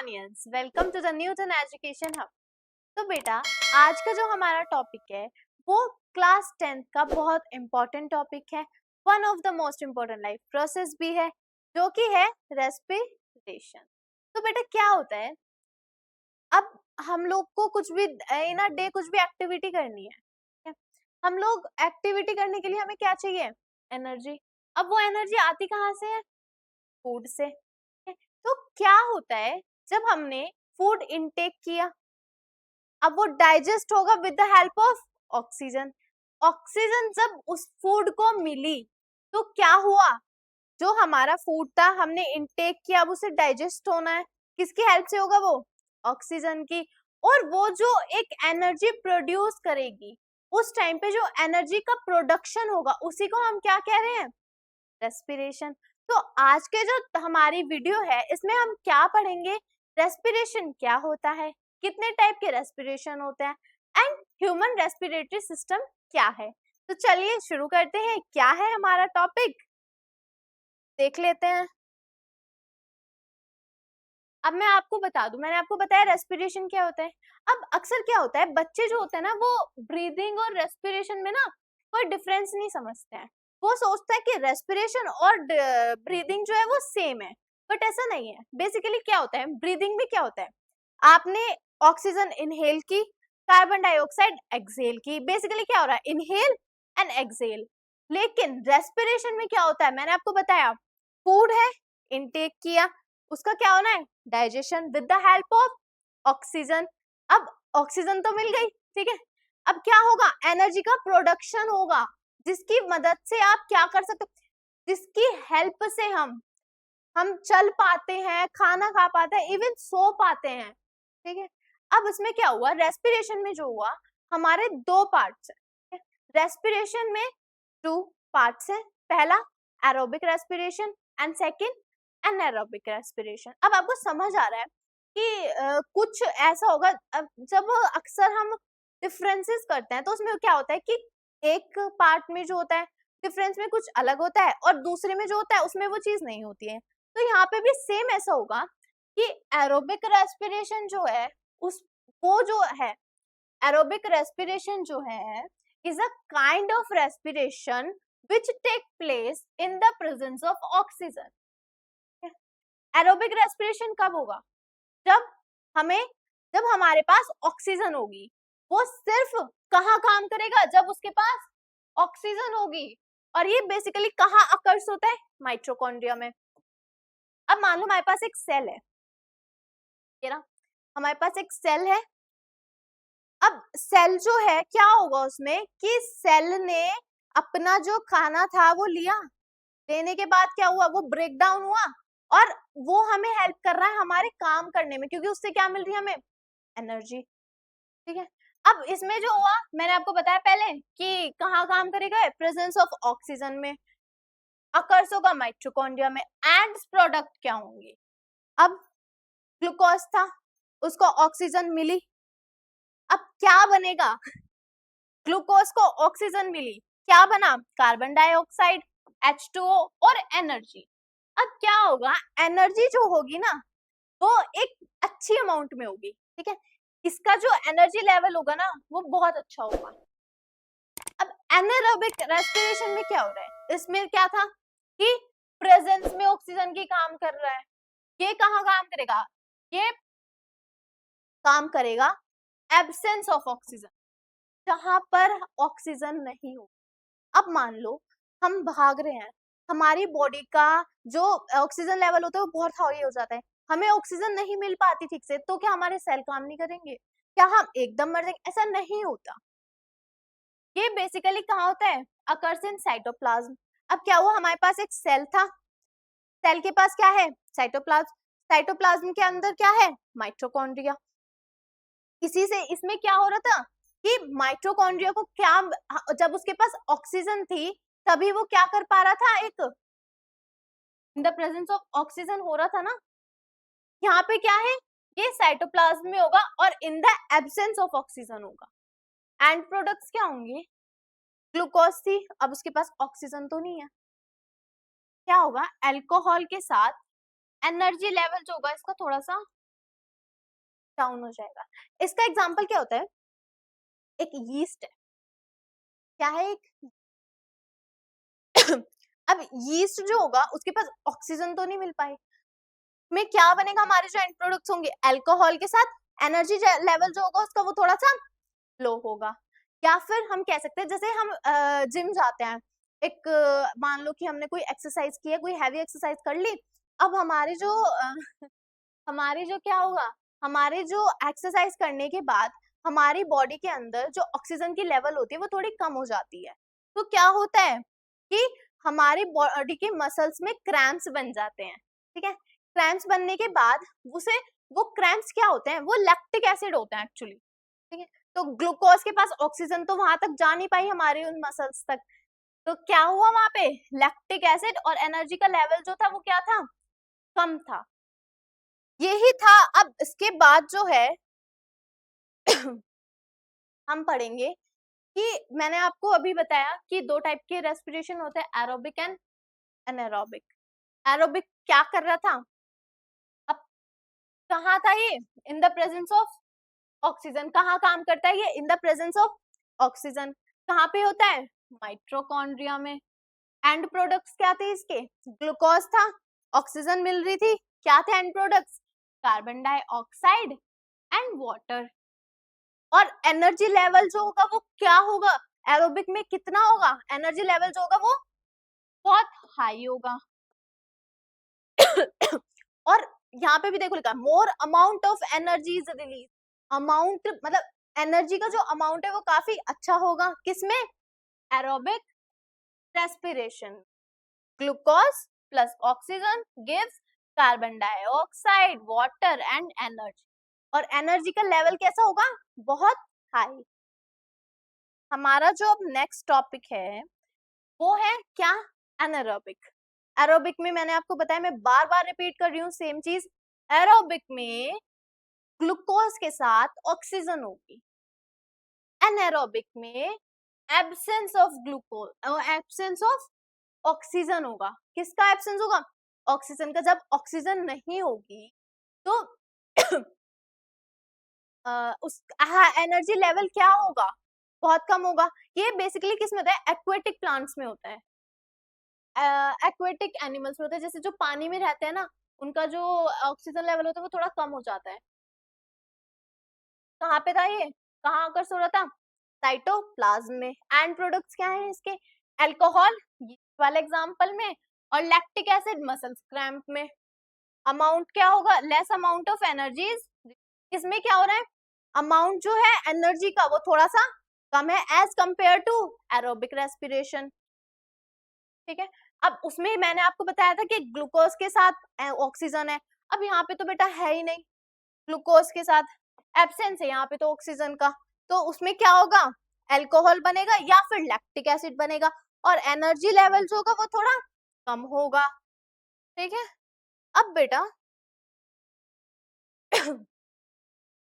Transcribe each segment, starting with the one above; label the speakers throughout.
Speaker 1: Onions, welcome to the Newton Education Hub. तो बेटा, आज का जो हमारा टॉपिक है वो क्लास 10th का बहुत इंपॉर्टेंट टॉपिक है। One of the most important life process भी है, जो कि है रेस्पिरेशन। तो बेटा क्या होता है, अब हम लोग को कुछ भी इन अ डे कुछ भी एक्टिविटी करनी है, ठीक है? हम लोग एक्टिविटी करने के लिए हमें क्या चाहिए? एनर्जी। अब वो एनर्जी आती कहाँ से है? फूड से। ठीक है? तो क्या होता है जब हमने फूड इनटेक किया, अब वो डाइजेस्ट होगा with the help of oxygen. Oxygen जब उस फूड को मिली तो क्या हुआ, जो हमारा फूड था हमने इनटेक किया, अब उसे डाइजेस्ट होना है, किसकी हेल्प से होगा? वो ऑक्सीजन की। और वो जो एक एनर्जी प्रोड्यूस करेगी, उस टाइम पे जो एनर्जी का प्रोडक्शन होगा उसी को हम क्या कह रहे हैं? रेस्पिरेशन। तो आज के जो हमारी वीडियो है इसमें हम क्या पढ़ेंगे? रेस्पिरेशन क्या होता है, कितने टाइप के रेस्पिरेशन होते हैं, एंड ह्यूमन रेस्पिरेटरी सिस्टम क्या है। तो चलिए शुरू करते हैं। क्या है हमारा टॉपिक, देख लेते हैं। अब मैं आपको बता दूं, मैंने आपको बताया रेस्पिरेशन क्या होता है। अब अक्सर क्या होता है, बच्चे जो होते हैं ना वो ब्रीदिंग और रेस्पिरेशन में ना कोई डिफरेंस नहीं समझते हैं। वो सोचते हैं कि रेस्पिरेशन और ब्रीदिंग जो है वो सेम है, बट ऐसा नहीं है। बेसिकली क्या होता है, ब्रीदिंग में क्या होता है, आपने ऑक्सीजन इनहेल की, कार्बन डाइऑक्साइड एक्सहेल की, बेसिकली क्या हो रहा है? Inhale and exhale. लेकिन रेस्पिरेशन में क्या होता है, मैंने आपको बताया, फूड है, इनटेक किया, उसका क्या होना है? Digestion with the help of oxygen. अब ऑक्सीजन तो मिल गई, ठीक है, अब क्या होगा? एनर्जी का प्रोडक्शन होगा, जिसकी मदद से आप क्या कर सकते हो, जिसकी हेल्प से हम चल पाते हैं, खाना खा पाते हैं, इवन सो पाते हैं, ठीक है। अब इसमें क्या हुआ, रेस्पिरेशन में जो हुआ, हमारे दो पार्ट्स है। रेस्पिरेशन में टू पार्ट्स है, पहला aerobic respiration and second anaerobic respiration. अब आपको समझ आ रहा है कि कुछ ऐसा होगा, जब अक्सर हम डिफरेंसेस करते हैं तो उसमें क्या होता है कि एक पार्ट में जो होता है डिफरेंस में कुछ अलग होता है, और दूसरे में जो होता है उसमें वो चीज नहीं होती है। तो यहाँ पे भी सेम ऐसा होगा कि एरोबिक रेस्पिरेशन जो है, उस वो जो है, एरोबिक रेस्पिरेशन जो है is a kind of respiration which take place in the presence of oxygen। Aerobic respiration कब होगा? जब हमें जब हमारे पास ऑक्सीजन होगी। वो सिर्फ कहाँ काम करेगा? जब उसके पास ऑक्सीजन होगी। और ये बेसिकली कहाँ अकर्स होता है? माइटोकॉन्ड्रिया में। अब मान लो हमारे पास एक सेल है, ये ना, हमारे पास एक सेल है। अब सेल जो है क्या होगा उसमें कि सेल ने अपना जो खाना था वो लिया, लेने के बाद क्या हुआ, वो ब्रेक डाउन हुआ, और वो हमें हेल्प कर रहा है हमारे काम करने में, क्योंकि उससे क्या मिल रही है हमें? एनर्जी, ठीक है। अब इसमें जो हुआ, मैंने आपको बताया पहले कि कहाँ काम करेगा? प्रेजेंस ऑफ ऑक्सीजन में, अकर्स होगा माइटोकॉन्ड्रिया में। एंड प्रोडक्ट क्या होंगे? अब ग्लूकोज था, उसको ऑक्सीजन मिली, अब क्या बनेगा? ग्लूकोज को ऑक्सीजन मिली, क्या बना? कार्बन डाइऑक्साइड, H2O और एनर्जी। अब क्या होगा, एनर्जी जो होगी ना वो एक अच्छी अमाउंट में होगी, ठीक है। इसका जो एनर्जी लेवल होगा ना वो बहुत अच्छा होगा। अब एनारोबिक रेस्पिरेशन में क्या हो रहा है, इसमें क्या था कि प्रेजेंस में ऑक्सीजन की काम कर रहा है। ये कहाँ काम करेगा? ये काम करेगा एब्सेंस ऑफ ऑक्सीजन, जहां पर ऑक्सीजन नहीं हो। अब मान लो हम भाग रहे हैं, हमारी बॉडी का जो ऑक्सीजन लेवल होता है वो बहुत हाई हो जाता है, हमें ऑक्सीजन नहीं मिल पाती ठीक से, तो क्या हमारे सेल काम नहीं करेंगे? क्या हम एकदम मर जाएंगे? ऐसा नहीं होता। ये बेसिकली कहाँ होता है? Occurs in cytoplasm. अब क्या हुआ, हमारे पास एक सेल था, सेल के पास क्या है? साइटोप्लाज्म। साइटोप्लाज्म के अंदर क्या है? माइटोकॉन्ड्रिया। इसी से इसमें क्या हो रहा था कि माइटोकॉन्ड्रिया को क्या, जब उसके पास ऑक्सीजन थी तभी वो क्या कर पा रहा था, एक in the presence of oxygen हो रहा था ना। यहाँ पे क्या है, ये साइटोप्लाज्म में होगा और in the absence of oxygen होगा। एंड प्रोडक्ट्स क्या होंगे? ग्लूकोज थी, अब उसके पास ऑक्सीजन तो नहीं है, क्या होगा? अल्कोहल के साथ एनर्जी लेवल जो होगा इसका थोड़ा सा डाउन हो जाएगा। इसका एग्जाम्पल क्या होता है, एक यीस्ट है, क्या है एक अब यीस्ट जो होगा उसके पास ऑक्सीजन तो नहीं मिल पाए, में क्या बनेगा, हमारे जो एंड प्रोडक्ट्स होंगे अल्कोहल के साथ एनर्जी लेवल जो होगा उसका वो थोड़ा सा लो होगा। या फिर हम कह सकते हैं जैसे हम जिम जाते हैं, एक मान लो कि हमने कोई एक्सरसाइज की है, कोई हैवी एक्सरसाइज कर ली, अब हमारे जो क्या होगा, हमारे जो एक्सरसाइज करने के बाद हमारी बॉडी के अंदर जो ऑक्सीजन की लेवल होती है वो थोड़ी कम हो जाती है। तो क्या होता है कि हमारी बॉडी के मसल्स में क्रैम्प्स बन जाते हैं, ठीक है। क्रैम्प्स बनने के बाद उसे वो क्रैम्प्स क्या होते हैं, वो लैक्टिक एसिड होते हैं एक्चुअली, ठीक है। तो ग्लूकोज के पास ऑक्सीजन तो वहां तक जा नहीं पाई हमारे उन मसल्स तक, तो क्या हुआ वहां पे, लैक्टिक एसिड और एनर्जी का लेवल जो था वो क्या था, कम था। यही था। अब इसके बाद जो है हम पढ़ेंगे कि मैंने आपको अभी बताया कि दो टाइप के रेस्पिरेशन होते हैं, एरोबिक एंड एनारोबिक। एरोबिक क्या कर रहा था, अब कहाँ था ये, in the presence of oxygen. कहाँ काम करता है ये, in the presence of oxygen. कहाँ पे होता है, माइटोकॉन्ड्रिया में। एंड प्रोडक्ट्स क्या थे इसके, ग्लूकोज था, ऑक्सीजन मिल रही थी, क्या थे and products, carbon dioxide and water. और एनर्जी लेवल जो होगा वो क्या होगा, एरोबिक में कितना होगा, एनर्जी लेवल जो होगा वो बहुत हाई होगा। और यहाँ पे भी देखो लिखा more amount of energy is release, amount मतलब एनर्जी का जो अमाउंट है वो काफी अच्छा होगा, किसमें, aerobic respiration. Glucose plus oxygen gives carbon dioxide, water and energy. और एनर्जी का लेवल कैसा होगा, बहुत हाई। हमारा जो अब नेक्स्ट टॉपिक है वो है क्या, एनारोबिक। एरोबिक में मैंने आपको बताया, मैं बार बार रिपीट कर रही हूँ सेम चीज, एरोबिक में ग्लूकोज के साथ ऑक्सीजन होगी, एनारोबिक में absence of glucose, absence of oxygen होगा। किसका एब्सेंस होगा, ऑक्सीजन का। जब ऑक्सीजन नहीं होगी तो उस एनर्जी लेवल क्या होगा, बहुत कम होगा। ये बेसिकली किस में होता है, एक्वेटिक प्लांट्स में होता है, एक्वेटिक एनिमल्स में होता है, जैसे जो पानी में रहते हैं ना, उनका जो ऑक्सीजन लेवल होता है वो थोड़ा कम हो जाता है। कहाँ पे था ये, कहाँ आकर सो रहा था, साइटोप्लाज्म में। एंड प्रोडक्ट्स क्या है इसके, अल्कोहल वाले एग्जांपल में, और लैक्टिक एसिड मसल्स क्रैम्प में। अमाउंट क्या होगा, लेस अमाउंट ऑफ एनर्जीज, इसमें क्या हो रहा है, अमाउंट जो है एनर्जी का वो थोड़ा सा कम है as compare to aerobic respiration, ठीक है। अब उसमें मैंने आपको बताया था कि ग्लूकोज के साथ ऑक्सीजन है, अब यहाँ पे तो बेटा है ही नहीं, ग्लूकोज के साथ एब्सेंस है यहाँ पे तो ऑक्सीजन का, तो उसमें क्या होगा, अल्कोहल बनेगा या फिर लैक्टिक एसिड बनेगा, और एनर्जी लेवल जो होगा वो थोड़ा कम होगा, ठीक है। अब बेटा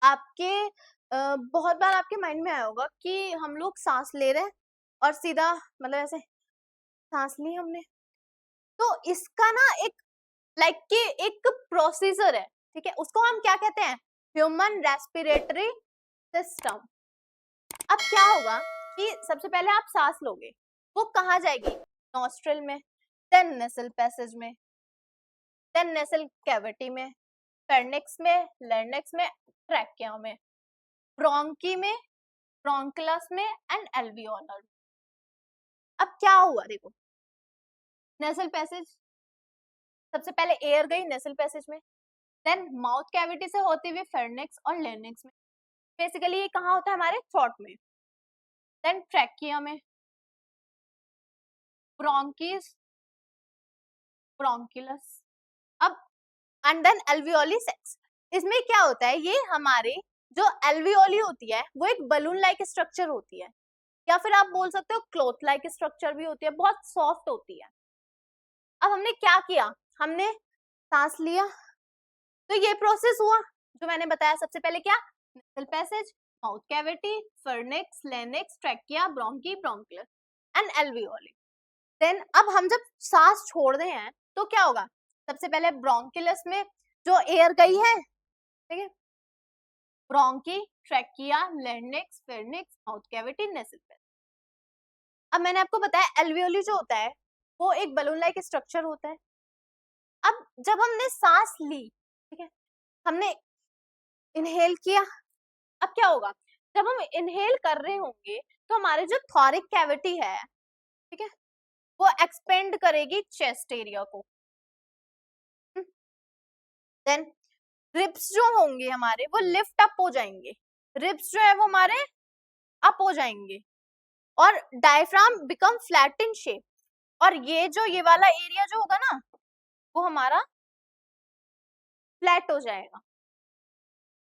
Speaker 1: आपके बहुत बार आपके माइंड में आया होगा कि हम लोग सांस ले रहे हैं और सीधा मतलब ऐसे सांस ली हमने, तो इसका ना एक लाइक कि एक प्रोसीजर है, ठीक है, उसको हम क्या कहते हैं, ह्यूमन रेस्पिरेटरी सिस्टम। अब क्या होगा कि सबसे पहले आप सांस लोगे, वो कहाँ जाएगी, नॉस्ट्रल में, देन नेसल पैसेज में, देन नेसल कैविटी में, फेर्निक्स में, लैरिंक्स में, ट्रैकिया में, ब्रोंकी में, ब्रोंकुलस में एंड एल्वियोलर। अब क्या हुआ देखो, नेसल पैसेज, सबसे पहले एयर गई नेसल पैसेज में, देन माउथ कैविटी से होती हुई फेर्निक्स और लैरिंक्स में, बेसिकली ये कहाँ होता है, हमारे थ्रोट में, देन ट्रैकिया में, ब्रोंकीज, ब्रोंकुलस, अब एंड देन एल्वियोली सेक्स। इसमें क्या होता है, ये हमारे जो एल्वियोली होती है वो एक बलून लाइक स्ट्रक्चर होती है, या फिर आप बोल सकते हो क्लॉथ लाइक स्ट्रक्चर भी होती है, बहुत सॉफ्ट होती है। अब हमने क्या किया, हमने सांस लिया, तो ये प्रोसेस हुआ जो मैंने बताया, सबसे पहले क्या, nasal passage, mouth cavity, pharynx, larynx, trachea, bronchi, bronchioles and alveoli. Then अब हम जब सांस छोड़ रहे हैं तो क्या होगा, सबसे पहले ब्रोंकुलस में जो एयर गई है, ठीक है, bronchi, trachea, larynx, pharynx, mouth cavity, nasal patch. अब मैंने आपको बताया एल्वियोली जो होता है वो एक बलून लाइक स्ट्रक्चर होता है। अब जब हमने सांस ली, ठीक है, हमने इनहेल किया, अब क्या होगा, जब हम इनहेल कर रहे होंगे तो हमारे जो थॉरिक कैविटी है, ठीक है, वो एक्सपेंड करेगी चेस्ट एरिया को। देन रिब्स जो होंगे हमारे वो लिफ्ट अप हो जाएंगे, रिब्स जो है वो हमारे अप हो जाएंगे और diaphragm become flat in shape, और ये वाला एरिया जो होगा ना वो हमारा फ्लैट हो जाएगा।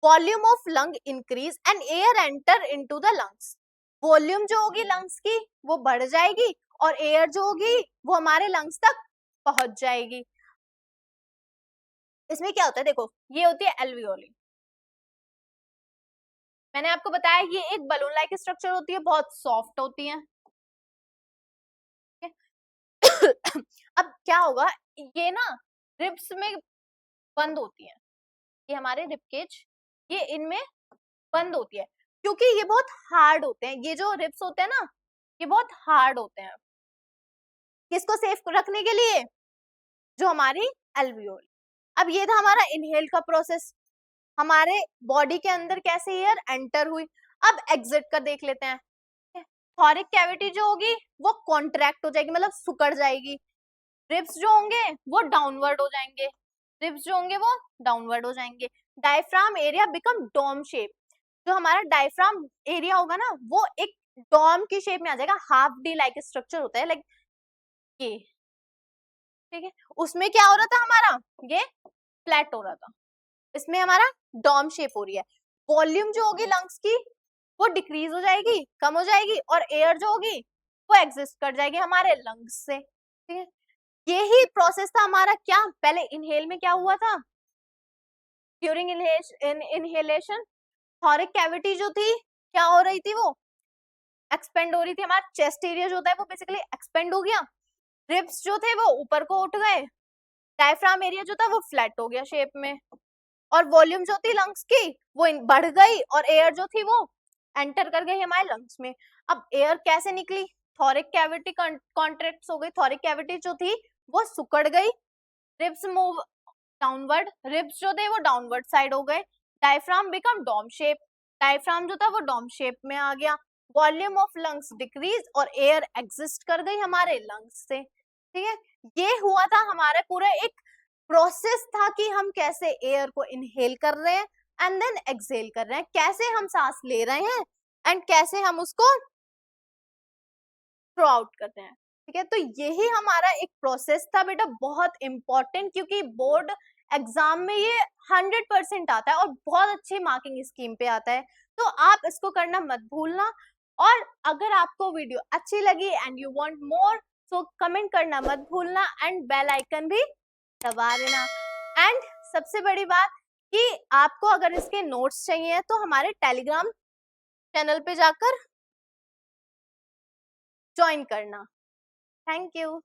Speaker 1: Volume of lung increase and air enter into the lungs, volume जो होगी लंग्स की वो बढ़ जाएगी और एयर जो होगी वो हमारे लंग्स तक पहुंच जाएगी। इसमें क्या होता है, देखो ये होती है एल्वियोली, मैंने आपको बताया ये एक बलून लाइक स्ट्रक्चर होती है, बहुत सॉफ्ट होती है। अब क्या होगा, ये ना रिब्स में बंद होती है, ये हमारे रिब केज ये इनमें बंद होती है क्योंकि ये बहुत हार्ड होते हैं, ये जो रिब्स होते हैं ना ये बहुत हार्ड होते हैं। किसको सेफ रखने के लिए, जो हमारी एल्वियोल। अब ये था हमारा इनहेल का प्रोसेस, हमारे बॉडी के अंदर कैसे एयर एंटर हुई। अब एग्जिट का देख लेते हैं। थॉरिक कैविटी जो होगी वो कॉन्ट्रैक्ट हो जाएगी, मतलब सुकड़ जाएगी, रिब्स जो होंगे वो डाउनवर्ड हो जाएंगे, रिब्स जो होंगे वो डाउनवर्ड हो जाएंगे। Diaphragm area become dome shape, जो हमारा डायफ्राम एरिया होगा ना वो एक डोम की शेप में आ जाएगा, हाफ डी लाइक स्ट्रक्चर होता है, लाइक ये, ठीक है। उसमें क्या हो रहा था हमारा, ये फ्लैट हो रहा था, इसमें हमारा डोम शेप हो रही है। वॉल्यूम जो होगी लंग्स की वो डिक्रीज हो जाएगी, कम हो जाएगी, और एयर जो होगी वो एग्जिस्ट कर जाएगी हमारे लंग्स से, ठीक है। यही प्रोसेस था हमारा, क्या पहले इनहेल में क्या हुआ था, ड्यूरिंग इनहेलेशन थॉरिक कैविटी जो थी क्या हो रही थी, वो एक्सपेंड हो रही थी, हमारा चेस्ट एरिया जो होता है वो बेसिकली एक्सपेंड हो गया, रिब्स जो थे वो ऊपर को उठ गए, डायफ्राम एरिया जो था वो फ्लैट हो गया शेप में, और वॉल्यूम जो थी लंग्स की वो बढ़ गई और एयर जो थी वो एंटर कर गई हमारे लंग्स में। अब एयर कैसे निकली, थॉरिक कैविटी कॉन्ट्रैक्ट हो गई, थॉरिक कैविटी जो थी वो सुकड़ गई, रिब्स मूव डाउनवर्ड, रिब्स जो थे वो डाउनवर्ड साइड हो गए, diaphragm become dome shape, diaphragm जो था वो डोम शेप में आ गया, वॉल्यूम ऑफ लंग्स डिक्रीज और एयर एग्जिस्ट कर गई हमारे लंग्स से, ठीक है। ये हुआ था हमारे पूरा एक प्रोसेस था कि हम कैसे एयर को इनहेल कर रहे हैं एंड देन एक्सहेल कर रहे हैं, कैसे हम सांस ले रहे हैं एंड कैसे हम उसको थ्रो आउट करते हैं, ठीक है। तो यही हमारा एक प्रोसेस था बेटा, बहुत इंपॉर्टेंट, क्योंकि बोर्ड एग्जाम में ये 100% आता है और बहुत अच्छी मार्किंग स्कीम पे आता है, तो आप इसको करना मत भूलना। और अगर आपको वीडियो अच्छी लगी एंड यू वांट मोर, तो कमेंट करना मत भूलना एंड बेल आइकन भी दबा देना। एंड सबसे बड़ी बात कि आपको अगर इसके नोट्स चाहिए तो हमारे टेलीग्राम चैनल पे जाकर ज्वाइन करना। Thank you.